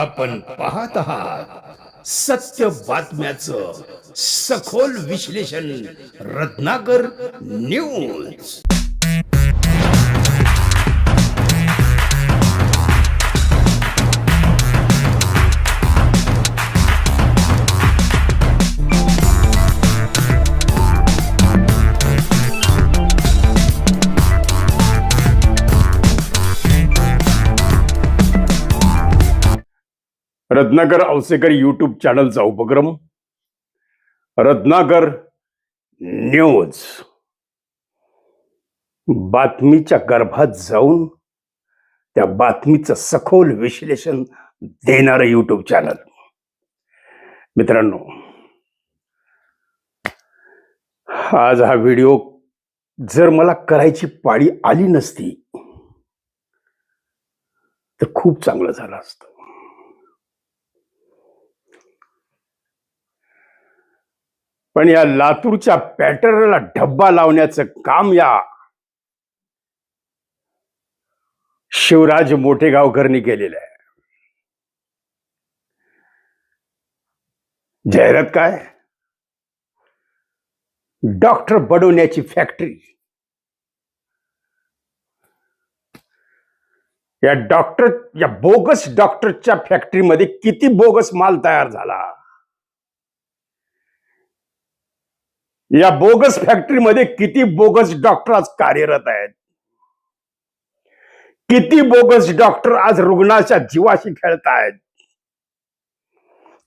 आपण पाहत आहात सत्य बातम्याचं सखोल विश्लेषण रत्नाकर न्यूज। रत्नाकर औसेकर यूट्यूब चॅनलचा उपक्रम रत्नाकर न्यूज, बातमीच्या गर्भात जाऊन त्या बातमीचं सखोल विश्लेषण देणारं यूट्यूब चॅनल। मित्रांनो, आज हा व्हिडिओ जर मला करायची पाळी आली नसती तर खूप चांगलं झालं असतं। पण या लातूरच्या पॅटर्नला ढब्बा लावण्याचं काम या शिवराज मोठेगावकरनी केलेलं आहे। जाहिरात काय? डॉक्टर बनवण्याची फॅक्टरी। या बोगस डॉक्टरच्या फॅक्टरीमध्ये किती बोगस माल तयार झाला, या बोगस फॅक्टरीमध्ये किती बोगस डॉक्टर आज कार्यरत आहेत, किती बोगस डॉक्टर आज रुग्णाच्या जीवाशी खेळतायत,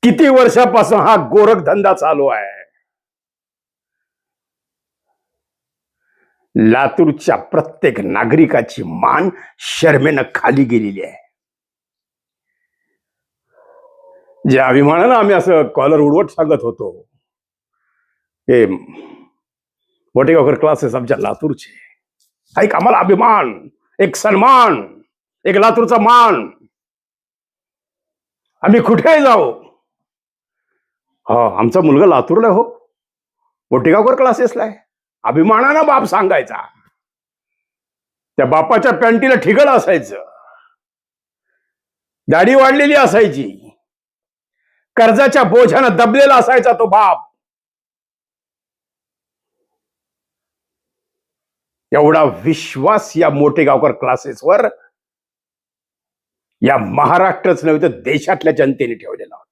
किती वर्षापासून हा गोरखधंदा चालू आहे। लातूरच्या प्रत्येक नागरिकाची मान शर्मेनं खाली गेलेली आहे। ज्या अभिमानानं आम्ही असं कॉलर उडवत सांगत होतो, हे मोठेगावकर क्लासेस आमच्या लातूरचे, हा एक आम्हाला अभिमान, एक सन्मान, एक लातूरचा मान। आम्ही कुठेही जाऊ, आमचा मुलगा लातूरला हो, मोठेगावकर क्लासेसला आहे, अभिमानानं बाप सांगायचा। त्या बापाच्या पॅन्टीला ठिगळ असायचं, दाढी वाढलेली असायची, कर्जाच्या बोझानं दबलेला असायचा तो बाप। एवढा विश्वास या मोठेगावकर क्लासेसवर या महाराष्ट्रच नव्हे तर देशातल्या जनतेने ठेवलेला होता।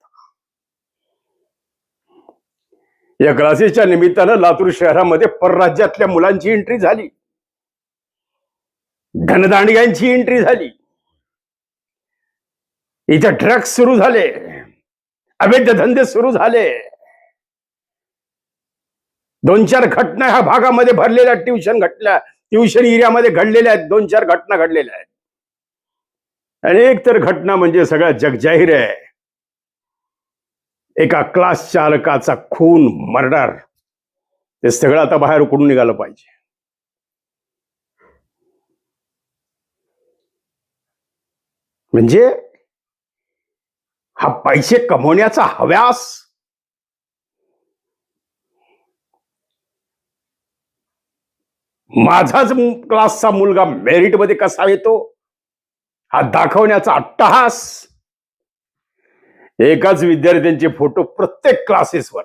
या क्लासेसच्या निमित्तानं लातूर शहरामध्ये परराज्यातल्या मुलांची एंट्री झाली, धनदांडग्यांची एंट्री झाली, इथे ड्रग्स सुरू झाले, अवैध धंदे सुरू झाले। 2-4 घटना ह्या भागामध्ये भरलेल्या ट्युशन एरियामध्ये घडलेल्या आहेत। 2-4 घटना घडलेल्या आहेत, आणि एक तर घटना म्हणजे सगळ्या जगजाहीर आहे, एका क्लास चालकाचा खून, मर्डर। ते सगळं आता बाहेर उकडून निघालं पाहिजे। म्हणजे हा पैसे कमवण्याचा हव्यास माझाच क्लासचा मुलगा मेरिट मध्ये कसा येतो हा दाखवण्याचा अट्टहास। एकाच विद्यार्थ्यांचे फोटो प्रत्येक क्लासेसवर,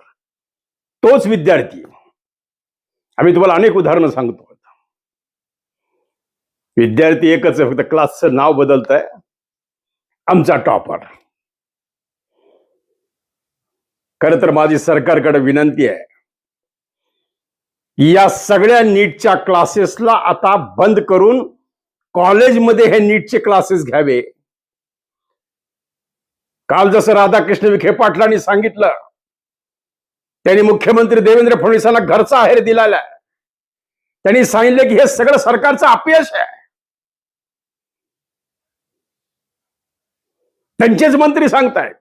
तोच विद्यार्थी। आम्ही तुम्हाला अनेक उदाहरणं सांगतो, विद्यार्थी एकच आहे, फक्त क्लासचं नाव बदलत आहे, आमचा टॉपर। खरं तर माझी सरकारकडे विनंती आहे, या सगळ्या नीटच्या क्लासेसला आता बंद करून कॉलेजमध्ये हे नीटचे क्लासेस घ्यावे। काल जसं राधाकृष्ण विखे पाटलांनी सांगितलं, त्यांनी मुख्यमंत्री देवेंद्र फडणवीसांना घरचा आहेर दिलेला आहे। त्यांनी सांगितलं की हे सगळं सरकारचं अपयश आहे। त्यांचेच मंत्री सांगतायत।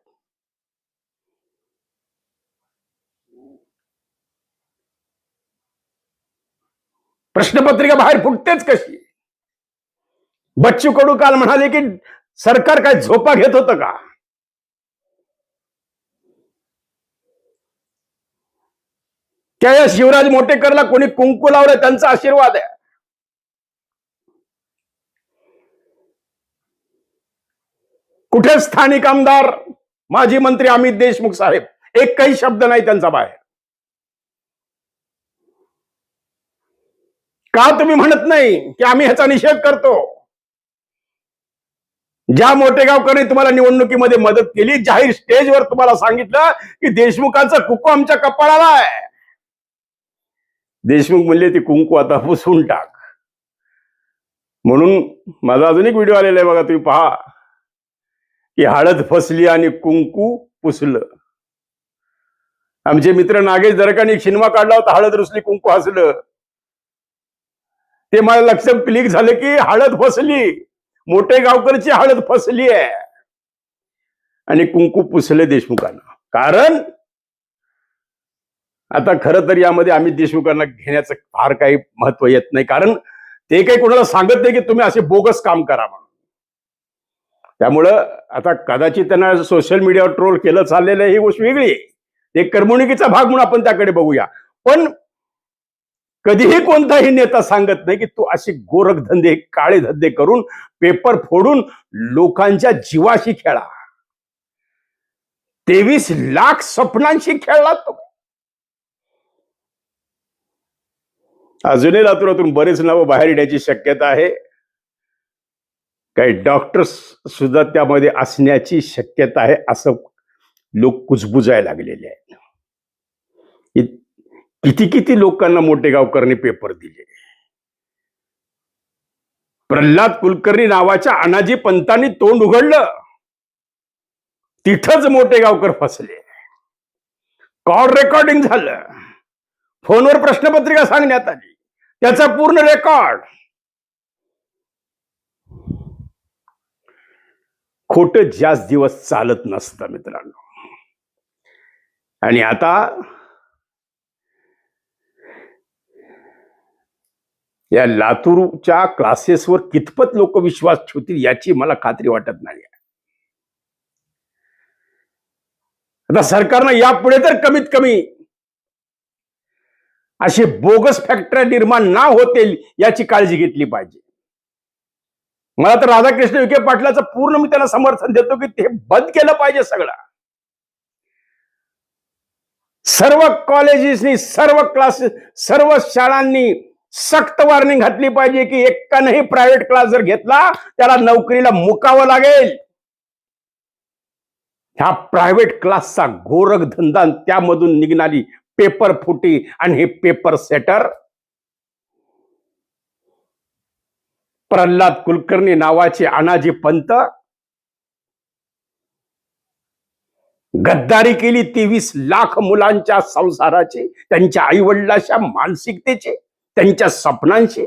प्रश्नपत्रिका बाहेर फुटतेच कशी? बच्चू कडू काल म्हणाले की सरकार काय झोपा घेत होतं का? त्या या शिवराज मोठेकरला कोणी कुंकू लावलं त्यांचा आशीर्वाद आहे। कुठे स्थानिक आमदार माजी मंत्री अमित देशमुख साहेब, एकही शब्द नाही त्यांचा बाहेर. का तुम्ही म्हणत नाही की आम्ही ह्याचा निषेध करतो? ज्या मोठेगावकरांनी तुम्हाला निवडणुकीमध्ये मदत केली, जाहीर स्टेजवर तुम्हाला सांगितलं की देशमुखांचं कुंकू आमच्या कपाळाला आहे, देशमुख म्हणले ते कुंकू आता पुसून टाक. म्हणून माझा अजून एक व्हिडिओ आलेला आहे बघा, तुम्ही पहा की हळद फसली आणि कुंकू पुसलं. आमचे मित्र नागेश दरकांनी एक सिनेमा काढला होता, हळद रुसली कुंकू हसलं. ते मला लक्षात क्लिक झालं की हळद फसली, मोठे गावकरची हळद फसली आहे आणि कुंकू पुसले देशमुखांना. कारण आता खरं तर यामध्ये अमित देशमुखांना घेण्याचं फार काही महत्व येत नाही, कारण ते काही कोणाला सांगत नाही की तुम्ही असे बोगस काम करा म्हणून. त्यामुळं आता कदाचित त्यांना सोशल मीडियावर ट्रोल केलं चाललेलं आहे, ही गोष्ट वेगळी आहे, एक करमणुकीचा भाग म्हणून आपण त्याकडे बघूया. पण कधीही कोणताही नेता सांगत नाही की तू असे गोरखधंदे काळे धंदे करून पेपर फोडून लोकांच्या जीवाशी खेळा. 23 लाख स्वप्नांशी खेळला तो. अजूनही लातूरातून बरेच नावं बाहेर येण्याची शक्यता आहे. काही डॉक्टर्स सुद्धा त्यामध्ये असण्याची शक्यता आहे, असं लोक कुजबुजायला लागलेले आहेत. किती किती लोकांना मोठेगावकरांनी पेपर दिले. प्रल्हाद कुलकर्णी नावाच्या अनाजी पंतांनी तोंड उघडलं, तिथंच मोठेगावकर फसले. कॉल रेकॉर्डिंग झालं, फोनवर प्रश्नपत्रिका सांगण्यात आली, त्याचा पूर्ण रेकॉर्ड. खोटं जास्त दिवस चालत नसतं मित्रांनो. आणि आता या लातूरच्या क्लासेसवर कितपत लोक विश्वास ठेवतील याची मला खात्री वाटत नाही. आता सरकारनं यापुढे तर कमीत कमी अशी बोगस फॅक्टरी निर्माण ना होतील याची काळजी घेतली पाहिजे. मला तर राधाकृष्ण विखे पाटलाचं पूर्ण मी त्यांना समर्थन देतो की ते बंद केलं पाहिजे सगळं. सर्व कॉलेजेसनी, सर्व क्लासेस, सर्व शाळांनी सक्त वॉर्निंग घातली पाहिजे की एकानंही प्रायव्हेट क्लास जर घेतला त्याला नोकरीला मुकावं लागेल. ह्या प्रायव्हेट क्लासचा गोरखधंदा, त्यामधून निघणारी पेपर फुटी आणि हे पेपर सेटर. प्रल्हाद कुलकर्णी नावाचे अनाजी पंत गद्दारी केली 23 लाख मुलांच्या संसाराची, त्यांच्या आईवडिलांच्या मानसिकतेचे, त्यांच्या स्वप्नांशी.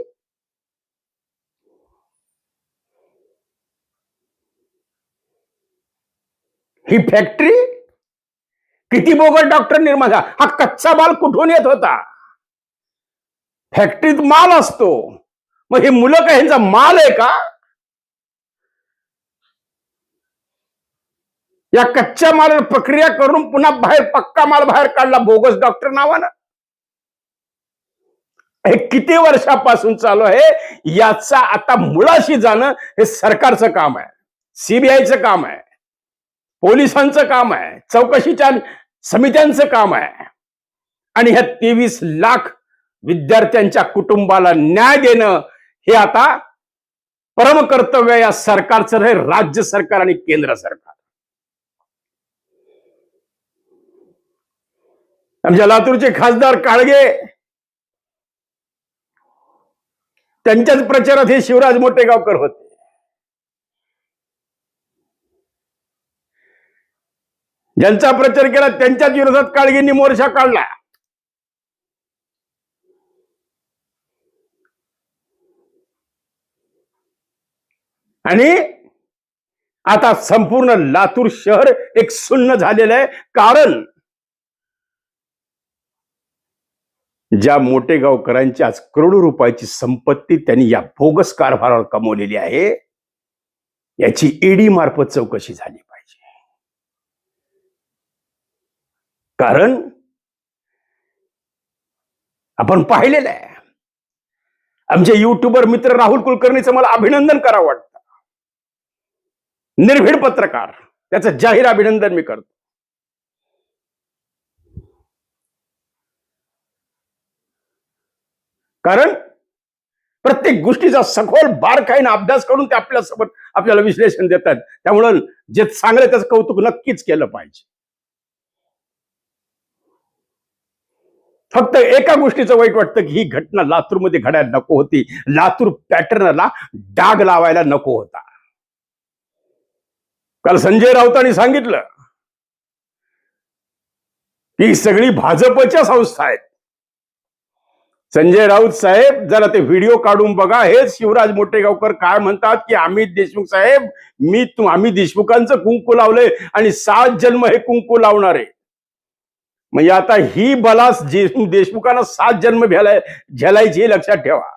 ही फॅक्टरी किती बोगस डॉक्टर निर्माण झाला. हा कच्चा माल कुठून येत होता? फॅक्टरीत माल असतो, मग हे मुलं काय ह्यांचा माल आहे का? या कच्च्या मालावर प्रक्रिया करून पुन्हा बाहेर पक्का माल बाहेर काढला बोगस डॉक्टर नावानं. हे किती वर्षापासून चालू आहे, याचा आता मुळाशी जाणं हे सरकारचं काम आहे, सीबीआयचं काम आहे, पोलिसांचं काम आहे, चौकशीच्या समित्यांचं काम आहे. आणि ह्या 23 लाख विद्यार्थ्यांच्या कुटुंबाला न्याय देणं हे आता परमकर्तव्य या सरकारचं आहे, राज्य सरकार आणि केंद्र सरकार. आमच्या लातूरचे खासदार काळगे, त्यांच्याच प्रचारात हे शिवराज मोठेगावकर होते. ज्यांचा प्रचार केला त्यांच्याच विरोधात काळगेंनी मोर्चा काढला. आणि आता संपूर्ण लातूर शहर एक सुन्न झालेलं आहे. कारण ज्या मोठेगावकरांची आज करोडो रुपयाची संपत्ती त्यांनी या बोगस कारभारावर कमवलेली आहे, याची ईडी मार्फत चौकशी झाली पाहिजे. कारण आपण पाहिलेलं आहे, आमचे युट्यूबर मित्र राहुल कुलकर्णीचं मला अभिनंदन करावं वाटतं. निर्भीड पत्रकार, त्याचं जाहीर अभिनंदन मी करतो. कारण प्रत्येक गोष्टीचा सखोल बारकाईने अभ्यास करून ते आपल्यासोबत आपल्याला विश्लेषण देतात. त्यामुळं जे चांगलं त्याचं कौतुक नक्कीच केलं पाहिजे. फक्त एका गोष्टीचं वाईट वाटतं की ही घटना लातूरमध्ये घडायला नको होती. लातूर पॅटर्नला डाग लावायला नको होता. काल संजय राऊतांनी सांगितलं की सगळी भाजपच्या संस्था आहेत. संजय राऊत साहेब जरा ते व्हिडिओ काढून बघा. हे शिवराज मोठेगावकर काय म्हणतात की अमित देशमुख साहेब, आम्ही देशमुखांचं कुंकू लावलंय आणि 7 जन्म हे कुंकू लावणार आहे. म्हणजे आता ही बलास देशमुखांना 7 जन्म झेलायची हे लक्षात ठेवा.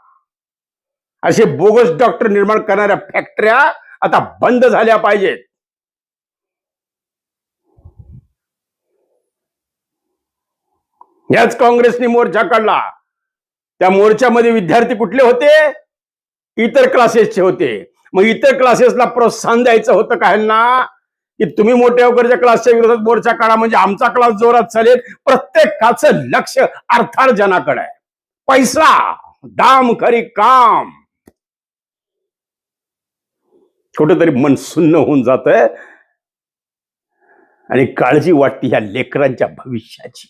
असे बोगस डॉक्टर निर्माण करणाऱ्या फॅक्टऱ्या आता बंद झाल्या पाहिजेत. याच काँग्रेसने मोर्चा काढला. त्या मोर्चामध्ये विद्यार्थी कुठले होते? इतर क्लासेसचे होते. मग इतर क्लासेसला प्रोत्साहन द्यायचं होतं का ह्यांना की तुम्ही मोठ्यावरच्या क्लासच्या विरोधात मोर्चा काढा म्हणजे आमचा क्लास जोरात चालेल. प्रत्येकाचं लक्ष अर्थार्जनाकडे आहे. पैसा दाम खरी काम. कुठेतरी मन सुन्न होऊन जातंय आणि काळजी वाटते ह्या लेकरांच्या भविष्याची.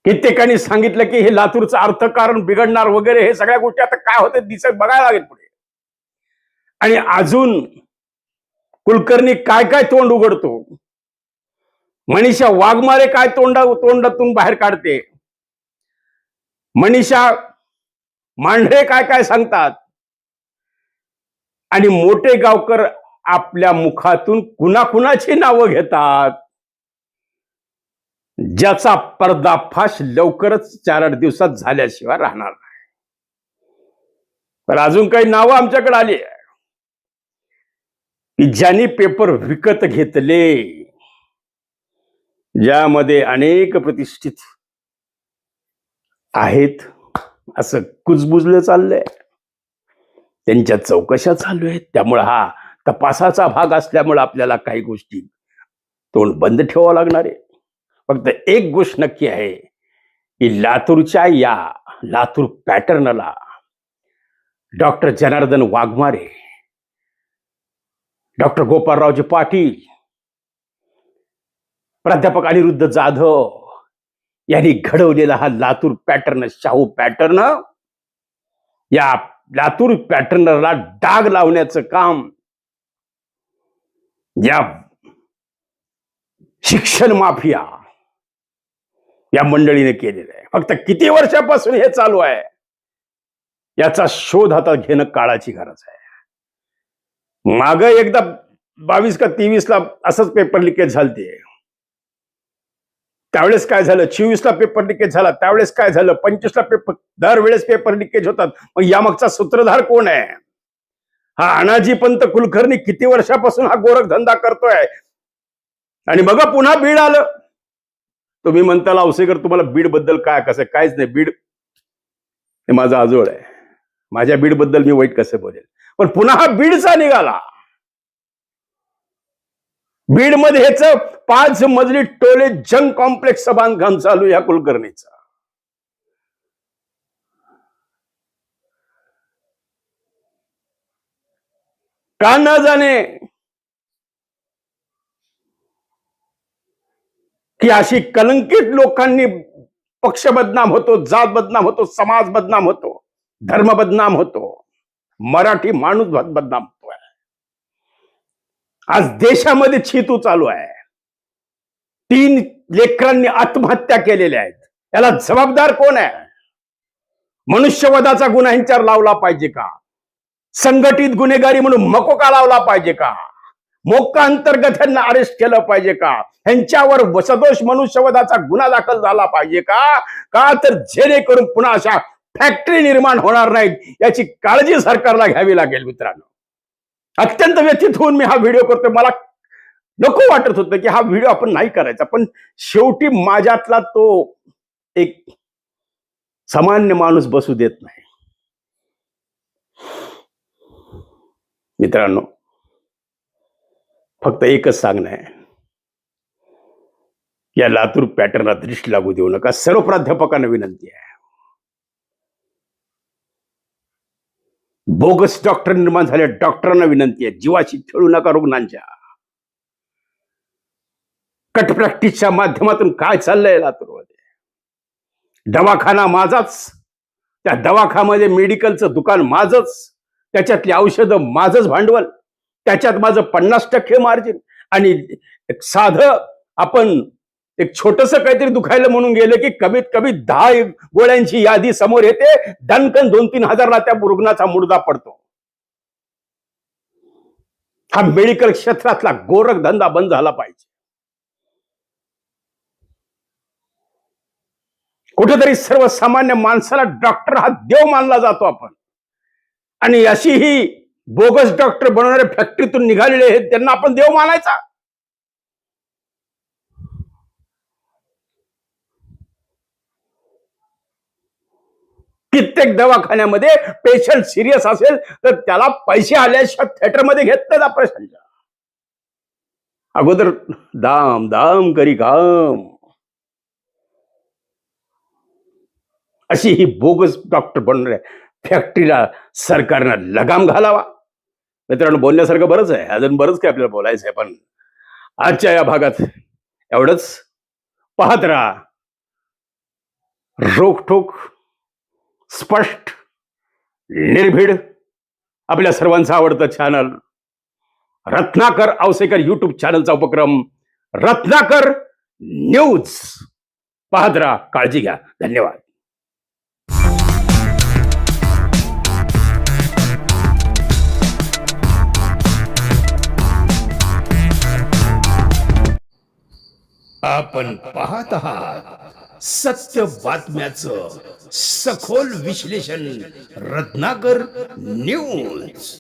कित्येकांनी सांगितलं की हे लातूरचं अर्थकारण बिघडणार वगैरे. हे सगळ्या गोष्टी आता काय होते दिसत बघायला लागेल पुढे. आणि अजून कुलकर्णी काय काय तोंड उघडतो. मनीषा वाघमारे काय तोंडातून बाहेर काढते. मनीषा मांढरे काय काय सांगतात. आणि मोठे गावकर आपल्या मुखातून कुणाकुणाची नावं घेतात ज्याचा पर्दाफाश लवकरच 4-8 दिवसात झाल्याशिवाय राहणार नाही. पण अजून काही नावं आमच्याकडे आली आहे की ज्यांनी पेपर विकत घेतले, ज्यामध्ये अनेक प्रतिष्ठित आहेत असं कुजबुजलं चाललंय. त्यांच्या चौकशा चालू आहेत. त्यामुळे हा तपासाचा भाग असल्यामुळे आपल्याला काही गोष्टी तोंड बंद ठेवावं लागणार आहे. फक्त एक गोष्ट नक्की आहे की लातूरच्या या लातूर पॅटर्नला डॉक्टर जनार्दन वाघमारे, डॉक्टर गोपाळरावजी पाटील, प्राध्यापक अनिरुद्ध जाधव यांनी घडवलेला हा लातूर पॅटर्न, शाहू पॅटर्न, या लातूर पॅटर्नला डाग लावण्याचं काम या शिक्षण माफिया या मंडळीने केलेलं आहे. फक्त किती वर्षापासून हे चालू आहे याचा शोध आता घेणं काळाची गरज आहे. माग एकदा 22 का 23 ला असंच पेपर लिकेज झालते. त्यावेळेस काय झालं? 24 ला पेपर लिकेज झाला. त्यावेळेस काय झालं? 25 ला पेपर. दरवेळेस पेपर लिकेज होतात. मग यामागचा सूत्रधार कोण आहे? हा अनाजी पंत कुलकर्णी किती वर्षापासून हा गोरखधंदा करतोय. आणि बघा पुन्हा बीड आलं. तुम्ही म्हणता लावसेकर तुम्हाला बीड बद्दल काय कसं? काहीच नाही. बीड हे माझा आजोळ आहे. माझ्या बीड बद्दल मी वाईट कसं बोलेल. पण पुन्हा हा बीडचा निघाला. बीड मध्ये ह्याच 5 मजली टोले जंग कॉम्प्लेक्स बांधकाम चालू या कुलकर्णीचं. का न जाणे की अशी कलंकित लोकांनी पक्ष बदनाम होतो, जात बदनाम होतो, समाज बदनाम होतो, धर्म बदनाम होतो, मराठी माणूस बदनाम होतोय. आज देशामध्ये छितू चालू आहे. 3 लेकरांनी आत्महत्या केलेल्या आहेत. याला जबाबदार कोण आहे? मनुष्यवधाचा गुन्हा ह्यांच्यावर लावला पाहिजे का? संघटित गुन्हेगारी म्हणून मकोका लावला पाहिजे का? मोक्का अंतर्गत ह्यांना अरेस्ट केलं पाहिजे का? ह्यांच्यावर सदोष मनुष्यवधाचा गुन्हा दाखल झाला पाहिजे का? का तर जेणेकरून पुन्हा अशा फॅक्टरी निर्माण होणार नाहीत याची काळजी सरकारला घ्यावी लागेल. मित्रांनो, अत्यंत व्यथित होऊन मी हा व्हिडिओ करतोय. मला नको वाटत होतं की हा व्हिडिओ आपण नाही करायचा, पण शेवटी माझ्यातला तो एक सामान्य माणूस बसू देत नाही. मित्रांनो, फक्त एकच सांगणं आहे, या लातूर पॅटर्नला दृष्टी लागू देऊ नका. सर्व प्राध्यापकांना विनंती आहे. बोगस डॉक्टर निर्माण झाले, डॉक्टरांना विनंती आहे, जीवाशी खेळू नका रुग्णांच्या. कट प्रॅक्टिसच्या माध्यमातून काय चाललंय लातूरमध्ये? दवाखाना माझाच, त्या दवाखान्यामध्ये मेडिकलचं दुकान माझंच, त्याच्यातली औषधं माझंच भांडवल, त्याच्यात माझं 50% मार्जिन. आणि एक साधं आपण एक छोटस काहीतरी दुखायला म्हणून गेलं की कमीत कमी 10 गोळ्यांची यादी समोर येते. दणकन 2-3 हजारला त्या रुग्णाचा मुर्दा पडतो. हा मेडिकल क्षेत्रातला गोरख धंदा बंद झाला पाहिजे. कुठेतरी सर्वसामान्य माणसाला डॉक्टर हा देव मानला जातो आपण, आणि अशी ही बोगस डॉक्टर बनवणारे फॅक्टरीतून निघालेले आहेत, त्यांना आपण देव मानायचा? कित्येक दवाखान्यामध्ये पेशंट सिरियस असेल तर त्याला पैसे आल्याशिवाय थिएटरमध्ये घेत नाही ऑपरेशनच्या. अगोदर दाम दाम करी काम. अशी ही बोगस डॉक्टर बनणाऱ्या फॅक्टरीला सरकारनं लगाम घालावा. मित्रांनो, बोलण्यासारखं बरंच आहे, अजून बरंच काय आपल्याला बोलायचं आहे, पण आजच्या या भागात एवढंच. पाहत राहा रोखठोक, स्पष्ट, निर्भीड, आपल्या सर्वांचं आवडतं चॅनल रत्नाकर औसेकर युट्यूब चॅनलचा उपक्रम रत्नाकर न्यूज. पाहत राहा, काळजी घ्या. धन्यवाद. आपण पाहत आहात सत्य बातम्याचं सखोल विश्लेषण रत्नाकर न्यूज.